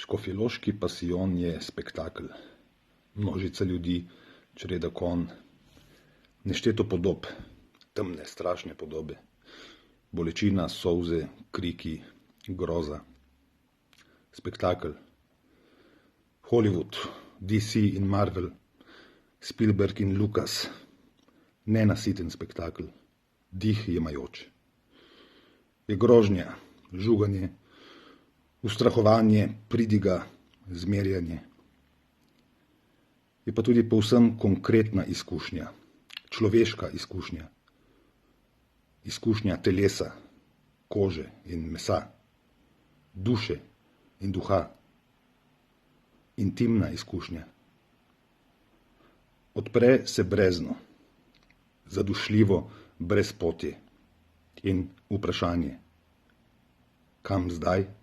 Škofjeloški pasijon je spektakel. Množica ljudi, čreda konj, nešteto podob, temne, strašne podobe. Bolečina, solze, kriki, groza. Spektakel. Hollywood, DC in Marvel, Spielberg in Lucas. Nenasiten spektakel, dih jemajoč. Je grožnja, žuganje, ustrahovanje, pridiga, zmerjanje. Je pa tudi povsem konkretna izkušnja, človeška izkušnja. Izkušnja telesa, kože in mesa, duše in duha. Intimna izkušnja. Odpre se brezno, zadušljivo brezpotje in vprašanje, kam zdaj?